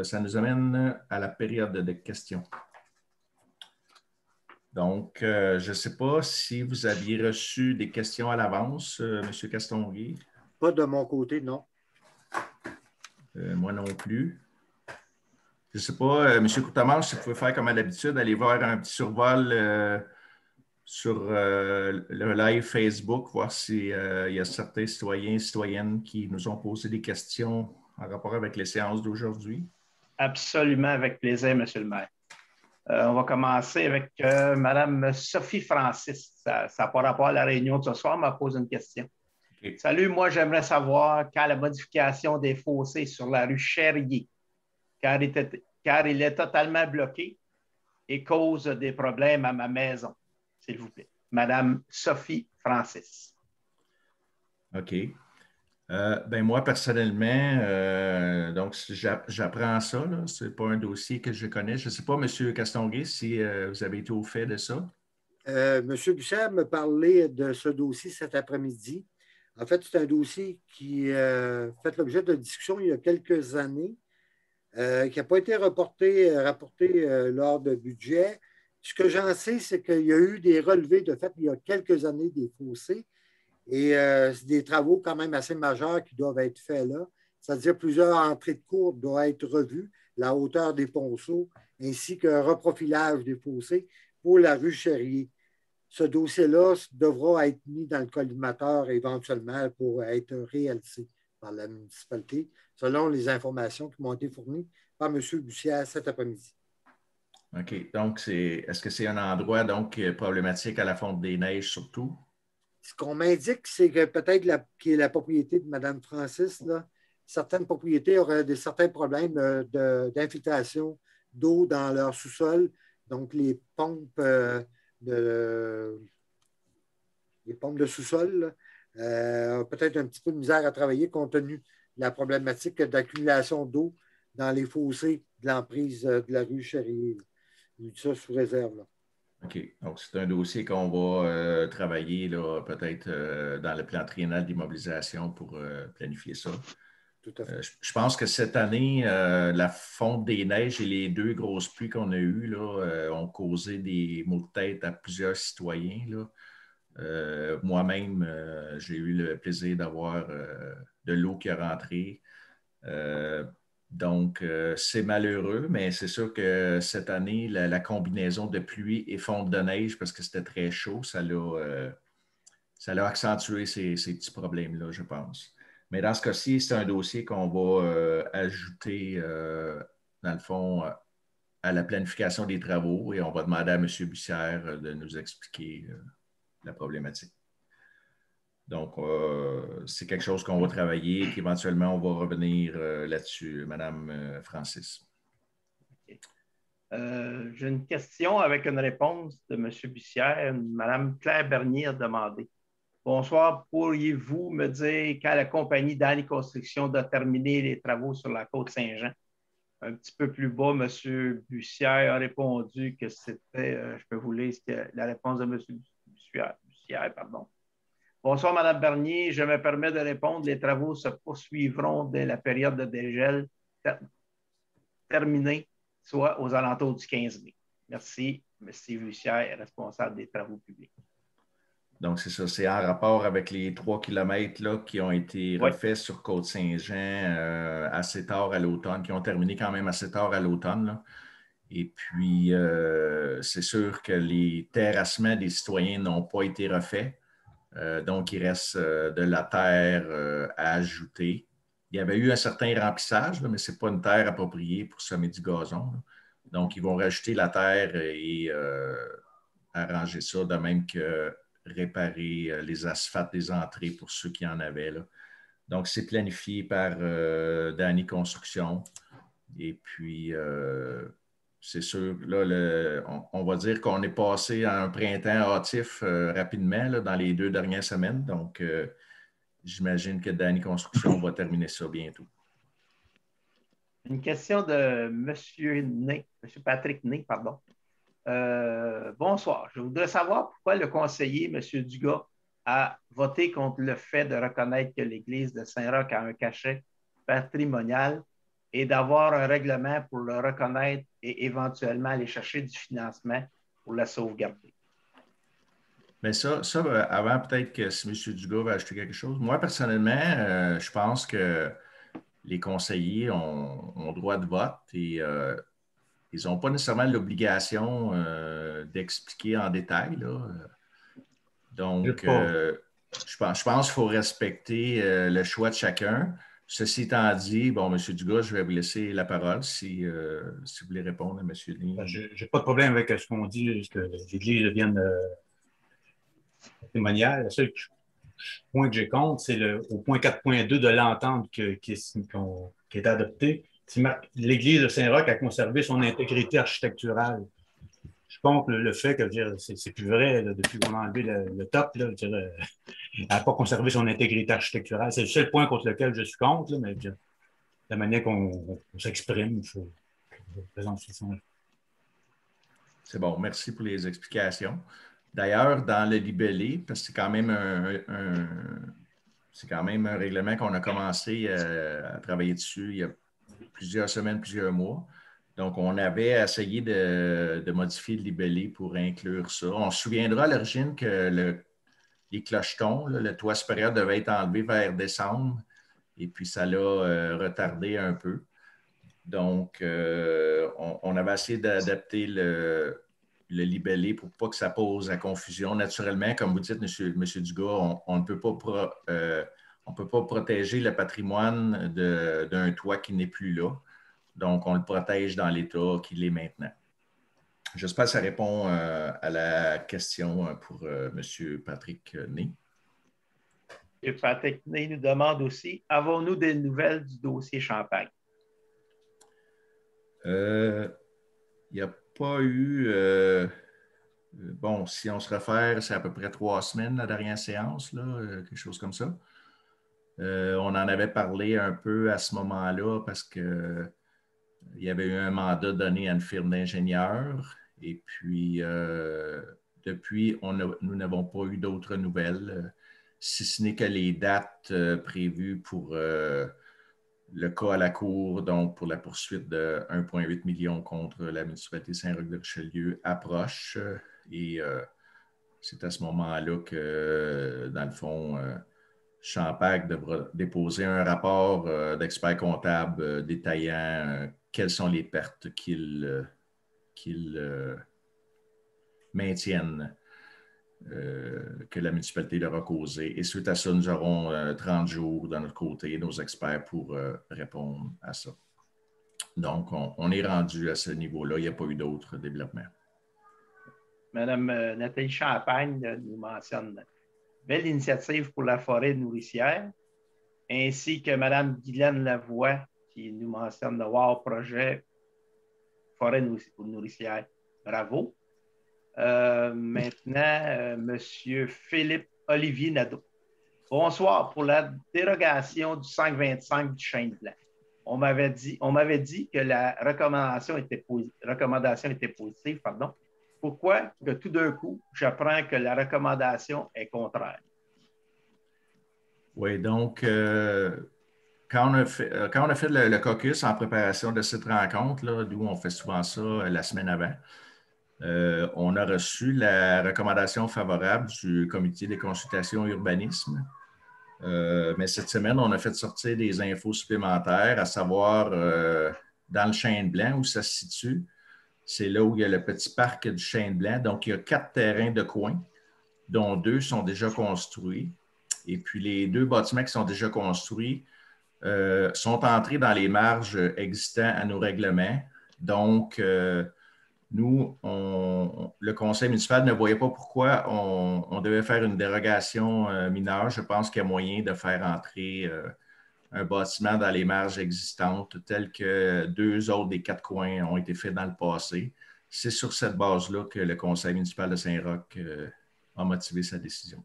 C: Ça nous amène à la période de questions. Donc, je ne sais pas si vous aviez reçu des questions à l'avance, M. Castonguay.
B: Pas de mon côté, non.
C: Moi non plus. Je ne sais pas, M. Courtemanche, si vous pouvez faire comme à l'habitude, aller voir un petit survol sur le live Facebook, voir s'il y a certains citoyens et citoyennes qui nous ont posé des questions en rapport avec les séances d'aujourd'hui.
F: Absolument, avec plaisir, M. le maire. On va commencer avec Mme Sophie Francis. Ça n'a pas rapport à la réunion de ce soir, m'a posé une question. Okay. Salut, moi, j'aimerais savoir quand la modification des fossés sur la rue Cherrier, car il est totalement bloqué et cause des problèmes à ma maison, s'il vous plaît. Madame Sophie Francis.
C: OK. Ben moi, personnellement, donc j'apprends ça. Ce n'est pas un dossier que je connais. Je ne sais pas, M. Castonguay, si vous avez été au fait de ça.
B: M. Bussière me parlait de ce dossier cet après-midi. En fait, c'est un dossier qui a fait l'objet de discussion il y a quelques années, qui n'a pas été rapporté lors de budget. Ce que j'en sais, c'est qu'il y a eu des relevés, de fait, il y a quelques années, des fossés. Et c'est des travaux quand même assez majeurs qui doivent être faits là. C'est-à-dire plusieurs entrées de cours doivent être revues, la hauteur des ponceaux, ainsi qu'un reprofilage des fossés pour la rue Cherrier. Ce dossier-là devra être mis dans le collimateur éventuellement pour être réalisé par la municipalité, selon les informations qui m'ont été fournies par M. Bussière cet après-midi.
C: OK. Donc, est-ce que c'est un endroit donc problématique à la fonte des neiges surtout?
B: Ce qu'on m'indique, c'est que peut-être qui est la propriété de Mme Francis, là, certaines propriétés auraient certains problèmes d'infiltration d'eau dans leur sous-sol. Donc, les pompes de sous-sol ont peut-être un petit peu de misère à travailler compte tenu de la problématique d'accumulation d'eau dans les fossés de l'emprise de la rue Cherrier. Ça sous réserve. Là.
C: OK. Donc, c'est un dossier qu'on va travailler peut-être dans le plan triennal d'immobilisation pour planifier ça.
B: Tout à fait.
C: Je pense que cette année, la fonte des neiges et les 2 grosses pluies qu'on a eues là, ont causé des maux de tête à plusieurs citoyens. Là. Moi-même, j'ai eu le plaisir d'avoir de l'eau qui est rentrée. Donc, c'est malheureux, mais c'est sûr que cette année, la combinaison de pluie et fonte de neige, parce que c'était très chaud, ça l'a accentué ces petits problèmes-là, je pense. Mais dans ce cas-ci, c'est un dossier qu'on va ajouter, dans le fond, à la planification des travaux et on va demander à M. Bussière de nous expliquer la problématique. Donc, c'est quelque chose qu'on va travailler et qu'éventuellement, on va revenir là-dessus, Mme Francis.
F: Okay. J'ai une question avec une réponse de M. Bussière. Mme Claire Bernier a demandé. Bonsoir, pourriez-vous me dire quand la compagnie Dany Construction doit terminer les travaux sur la côte Saint-Jean? Un petit peu plus bas, M. Bussière a répondu que c'était, je peux vous lire la réponse de M. Bussière, pardon. Bonsoir, Mme Bernier. Je me permets de répondre. Les travaux se poursuivront dès la période de dégel terminée, soit aux alentours du 15 mai. Merci, M. Bussière, responsable des travaux publics.
C: Donc, c'est ça. C'est en rapport avec les 3 kilomètres là, qui ont été refaits sur Côte-Saint-Jean assez tard à l'automne, qui ont terminé quand même assez tard à l'automne. Et puis, c'est sûr que les terrassements des citoyens n'ont pas été refaits. Donc, il reste de la terre à ajouter. Il y avait eu un certain remplissage, là, mais ce n'est pas une terre appropriée pour semer du gazon. Là. Donc, ils vont rajouter la terre et arranger ça, de même que réparer les asphaltes des entrées pour ceux qui en avaient. Là. Donc, c'est planifié par Dany Construction. Et puis, c'est sûr, là, on va dire qu'on est passé à un printemps hâtif rapidement là, dans les 2 dernières semaines. Donc, j'imagine que Dany Construction va terminer ça bientôt.
F: Une question de M. Patrick Ney, pardon. Bonsoir. Je voudrais savoir pourquoi le conseiller, M. Dugas, a voté contre le fait de reconnaître que l'église de Saint-Roch a un cachet patrimonial et d'avoir un règlement pour le reconnaître et éventuellement aller chercher du financement pour la sauvegarder.
C: Bien, ça avant, peut-être que si M. Dugas va ajouter quelque chose. Moi, personnellement, je pense que les conseillers ont droit de vote et ils n'ont pas nécessairement l'obligation d'expliquer en détail. Là. Donc, je pense qu'il faut respecter le choix de chacun. Ceci étant dit, bon, M. Dugas, je vais vous laisser la parole si vous voulez répondre à M. Denis.
D: Je n'ai pas de problème avec ce qu'on dit, que l'Église devienne patrimoniale. Le seul point que j'ai contre, c'est au point 4.2 de l'entente qui est adoptée. L'Église de Saint-Roch a conservé son intégrité architecturale. Je pense que le fait que c'est plus vrai là, depuis qu'on a enlevé le top, là, elle n'a pas conservé son intégrité architecturale. C'est le seul point contre lequel je suis contre, là, mais la manière qu'on s'exprime, il faut présenter ça.
C: C'est bon, merci pour les explications. D'ailleurs, dans le libellé, parce que c'est quand même un règlement qu'on a commencé à travailler dessus il y a plusieurs semaines, plusieurs mois. Donc, on avait essayé de modifier le libellé pour inclure ça. On se souviendra à l'origine que les clochetons, là, le toit supérieur devait être enlevé vers décembre, et puis ça l'a retardé un peu. Donc, on avait essayé d'adapter le libellé pour pas que ça pose à confusion. Naturellement, comme vous dites, M. Dugas, on ne peut pas protéger le patrimoine d'un toit qui n'est plus là. Donc, on le protège dans l'état qu'il est maintenant. J'espère que ça répond à la question pour M. Patrick Ney.
F: Et Patrick Ney nous demande aussi, avons-nous des nouvelles du dossier Champagne?
C: Il n'y a pas eu... bon, si on se réfère, c'est à peu près 3 semaines, la dernière séance, là, quelque chose comme ça. On en avait parlé un peu à ce moment-là parce que il y avait eu un mandat donné à une firme d'ingénieurs et puis depuis, nous n'avons pas eu d'autres nouvelles, si ce n'est que les dates prévues pour le cas à la Cour, donc pour la poursuite de 1,8 million contre la municipalité Saint-Roch-de-Richelieu approchent et c'est à ce moment-là que, dans le fond, Champagne devra déposer un rapport d'expert comptable détaillant quelles sont les pertes qu'ils maintiennent que la municipalité leur a causées. Et suite à ça, nous aurons 30 jours de notre côté, nos experts, pour répondre à ça. Donc, on est rendu à ce niveau-là. Il n'y a pas eu d'autres développements.
F: Madame Nathalie Champagne nous mentionne belle initiative pour la forêt nourricière, ainsi que Mme Guylaine Lavoie qui nous mentionne le WOW projet forêt nourricière. Bravo. Maintenant, M. Philippe Olivier Nadeau. Bonsoir. Pour la dérogation du 525 du Chêne Blanc, on m'avait dit que la recommandation était positive. Pardon. Pourquoi que tout d'un coup, j'apprends que la recommandation est contraire?
C: Oui, donc, quand on a fait le caucus en préparation de cette rencontre, d'où on fait souvent ça la semaine avant, on a reçu la recommandation favorable du Comité des consultations urbanisme. Mais cette semaine, on a fait sortir des infos supplémentaires, à savoir dans le Chêne Blanc où ça se situe. C'est là où il y a le petit parc du Chêne Blanc. Donc, il y a 4 terrains de coin, dont 2 sont déjà construits. Et puis, les 2 bâtiments qui sont déjà construits sont entrés dans les marges existantes à nos règlements. Donc, nous, le conseil municipal ne voyait pas pourquoi on devait faire une dérogation mineure. Je pense qu'il y a moyen de faire entrer un bâtiment dans les marges existantes, tel que 2 autres des 4 coins ont été faits dans le passé. C'est sur cette base-là que le conseil municipal de Saint-Roch a motivé sa décision.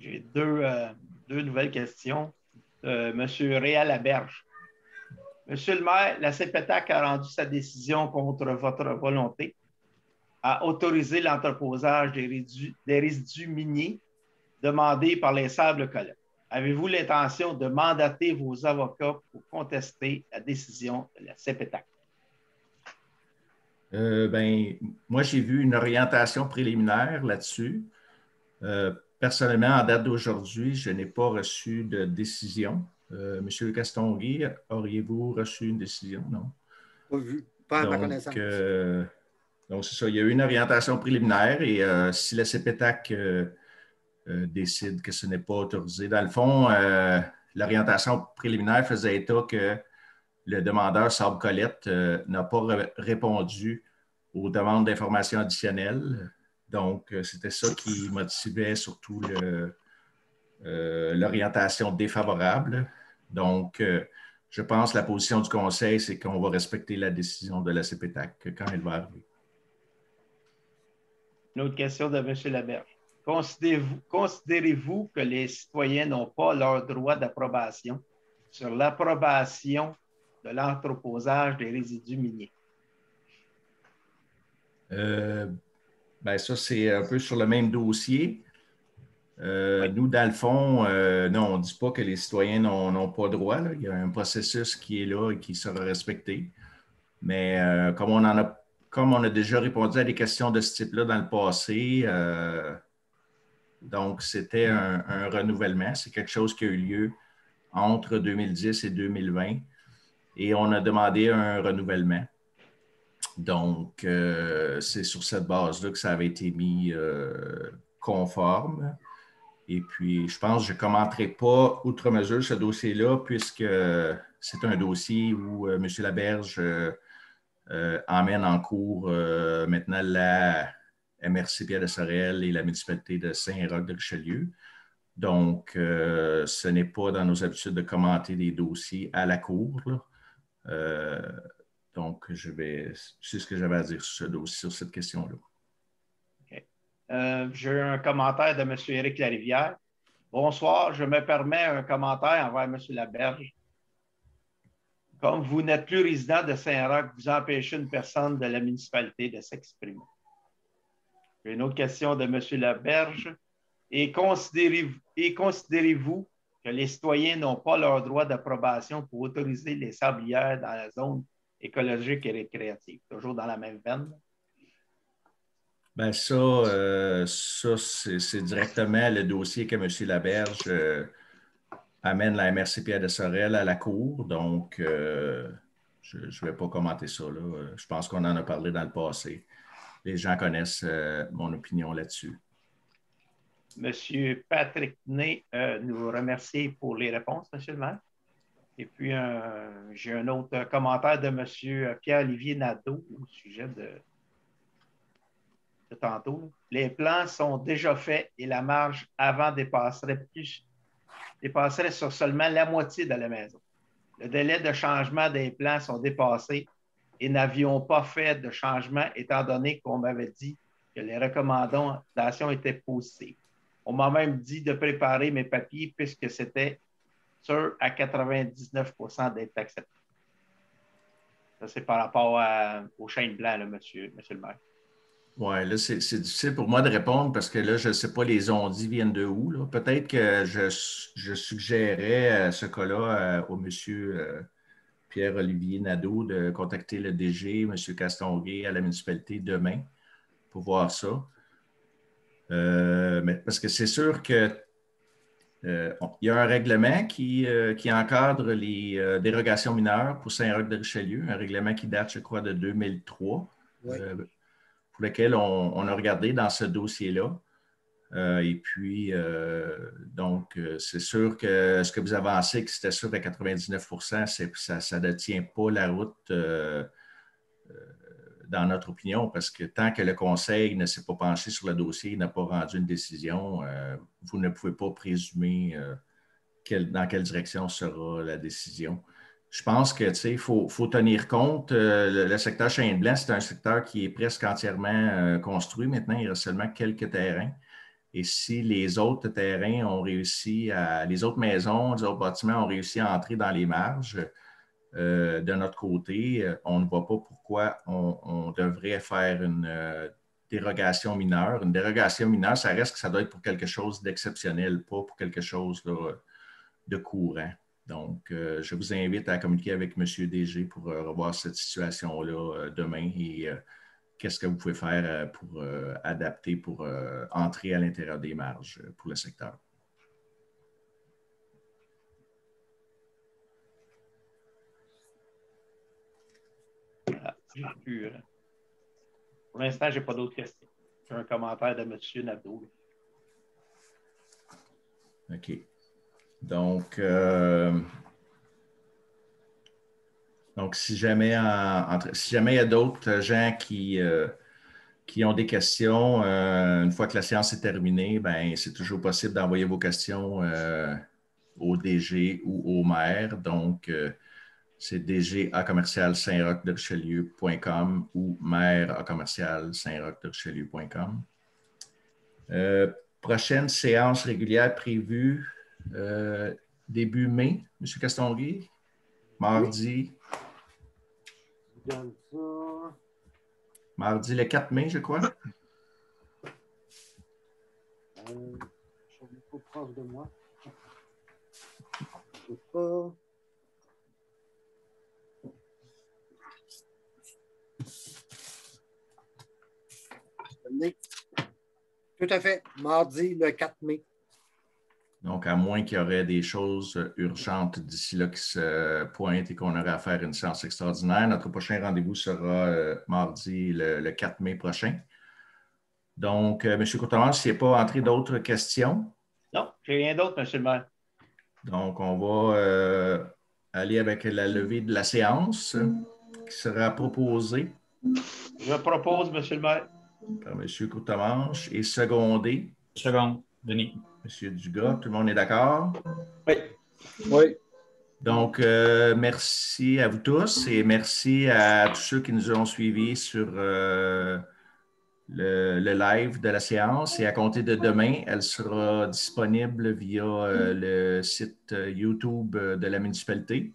F: J'ai deux nouvelles questions. Monsieur Réal Laberge. Monsieur le maire, la CPTAC a rendu sa décision contre votre volonté à autoriser l'entreposage des résidus miniers demandés par les Sables Collants. Avez-vous l'intention de mandater vos avocats pour contester la décision de la CPTAC?
C: Moi, j'ai vu une orientation préliminaire là-dessus. Personnellement, en date d'aujourd'hui, je n'ai pas reçu de décision. Monsieur Castonguay, auriez-vous reçu une décision? Non.
B: Pas vu, pas à ma connaissance.
C: Donc, c'est ça. Il y a eu une orientation préliminaire et si la CPTAC décide que ce n'est pas autorisé, dans le fond, l'orientation préliminaire faisait état que le demandeur Sable Colette n'a pas répondu aux demandes d'informations additionnelles. Donc, c'était ça qui motivait surtout l'orientation défavorable. Donc, je pense que la position du Conseil, c'est qu'on va respecter la décision de la CPTAC quand elle va arriver.
F: Une autre question de M. Laberge. Considérez-vous que les citoyens n'ont pas leur droit d'approbation sur l'approbation de l'entreposage des résidus miniers?
C: Ben ça, c'est un peu sur le même dossier.
F: Oui.
C: Nous, dans le fond, non, on ne dit pas que les citoyens n'ont pas droit. Là. Il y a un processus qui est là et qui sera respecté. Mais comme on a déjà répondu à des questions de ce type-là dans le passé, donc c'était un renouvellement. C'est quelque chose qui a eu lieu entre 2010 et 2020 et on a demandé un renouvellement. Donc, c'est sur cette base-là que ça avait été mis conforme. Et puis, je pense que je ne commenterai pas outre mesure ce dossier-là, puisque c'est un dossier où M. Laberge emmène en cours maintenant la MRC Pierre de Sorel et la municipalité de Saint-Roch-de-Richelieu. Donc, ce n'est pas dans nos habitudes de commenter des dossiers à la cour. Donc, c'est ce que j'avais à dire sur ce dossier, sur cette question-là.
F: J'ai un commentaire de M. Éric Larivière. Bonsoir, je me permets un commentaire envers M. Laberge. Comme vous n'êtes plus résident de Saint-Roch, vous empêchez une personne de la municipalité de s'exprimer. J'ai une autre question de M. Laberge. Et considérez-vous que les citoyens n'ont pas leur droit d'approbation pour autoriser les sablières dans la zone écologique et récréative? Toujours dans la même veine.
C: Bien, ça c'est directement le dossier que M. Laberge amène la MRC Pierre de Sorel à la cour. Donc, je ne vais pas commenter ça. Là. Je pense qu'on en a parlé dans le passé. Les gens connaissent mon opinion là-dessus.
F: M. Patrick Ney nous remercie pour les réponses, M. le maire. Et puis, j'ai un autre commentaire de M. Pierre-Olivier Nadeau au sujet de tantôt. Les plans sont déjà faits et la marge avant dépasserait sur seulement la moitié de la maison. Le délai de changement des plans sont dépassés et n'avions pas fait de changement étant donné qu'on m'avait dit que les recommandations étaient positives. On m'a même dit de préparer mes papiers puisque c'était sûr à 99 % d'être accepté. Ça, c'est par rapport au chêne blanc, là, monsieur le maire.
C: Oui, là, c'est difficile pour moi de répondre parce que là, je ne sais pas les ondits viennent de où. Là. Peut-être que je suggérais à ce cas-là au monsieur Pierre-Olivier Nadeau de contacter le DG, M. Castonguay, à la municipalité demain pour voir ça. Mais parce que c'est sûr que il y a un règlement qui encadre les dérogations mineures pour Saint-Roch-de-Richelieu, un règlement qui date, je crois, de 2003. Oui. Pour lequel on a regardé dans ce dossier-là. Et puis, donc, c'est sûr que ce que vous avancez, que c'était sûr à 99 %, ça ne tient pas la route dans notre opinion, parce que tant que le Conseil ne s'est pas penché sur le dossier, n'a pas rendu une décision, vous ne pouvez pas présumer dans quelle direction sera la décision. Je pense que il faut tenir compte. Le secteur Chêne-Blanc, c'est un secteur qui est presque entièrement construit. Maintenant, il reste seulement quelques terrains. Et si les autres terrains ont réussi les autres maisons, les autres bâtiments ont réussi à entrer dans les marges, de notre côté, on ne voit pas pourquoi on devrait faire une dérogation mineure. Une dérogation mineure, ça reste que ça doit être pour quelque chose d'exceptionnel, pas pour quelque chose là, de courant. Donc, je vous invite à communiquer avec M. DG pour revoir cette situation-là demain et qu'est-ce que vous pouvez faire pour adapter, pour entrer à l'intérieur des marges pour le secteur.
F: Pour l'instant, je n'ai pas d'autres questions. J'ai un commentaire de M. Nadeau.
C: OK. Donc, si jamais il y a d'autres gens qui ont des questions, une fois que la séance est terminée, ben, c'est toujours possible d'envoyer vos questions au DG ou au maire. Donc, c'est dg@saint-roch-de-richelieu.com ou maire@saint-roch-de-richelieu.com. Prochaine séance régulière prévue début mai, M. Castonguay, mardi.
B: Je donne ça.
C: Mardi le 4 mai, je crois.
B: Je suis pas proche de moi. Je sais pas. Tout à fait. Mardi le 4 mai.
C: Donc, à moins qu'il y aurait des choses urgentes d'ici là qui se pointent et qu'on aurait à faire une séance extraordinaire, notre prochain rendez-vous sera mardi le 4 mai prochain. Donc, M. Courtemanche, s'il n'y a pas entré d'autres questions.
F: Non, j'ai rien d'autre, M. le maire.
C: Donc, on va aller avec la levée de la séance qui sera proposée
F: Je propose, M. le maire.
C: par M. Courtemanche et secondée.
D: Seconde, Denis.
C: M. Dugas, tout le monde est d'accord?
G: Oui.
A: Oui.
C: Donc, merci à vous tous et merci à tous ceux qui nous ont suivis sur le live de la séance. Et à compter de demain, elle sera disponible via le site YouTube de la municipalité,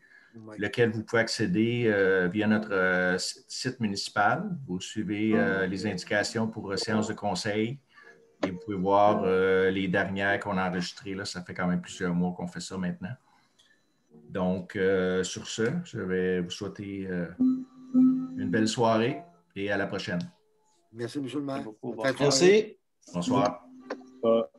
C: lequel vous pouvez accéder via notre site municipal. Vous suivez les indications pour séance de conseil. Et vous pouvez voir les dernières qu'on a enregistrées. Là, ça fait quand même plusieurs mois qu'on fait ça maintenant. Donc, sur ce, je vais vous souhaiter une belle soirée et à la prochaine.
B: Merci, M. le maire.
F: Merci beaucoup.
B: Bonne fin de
F: Bonsoir.
B: soirée.
G: Merci.
C: Bonsoir.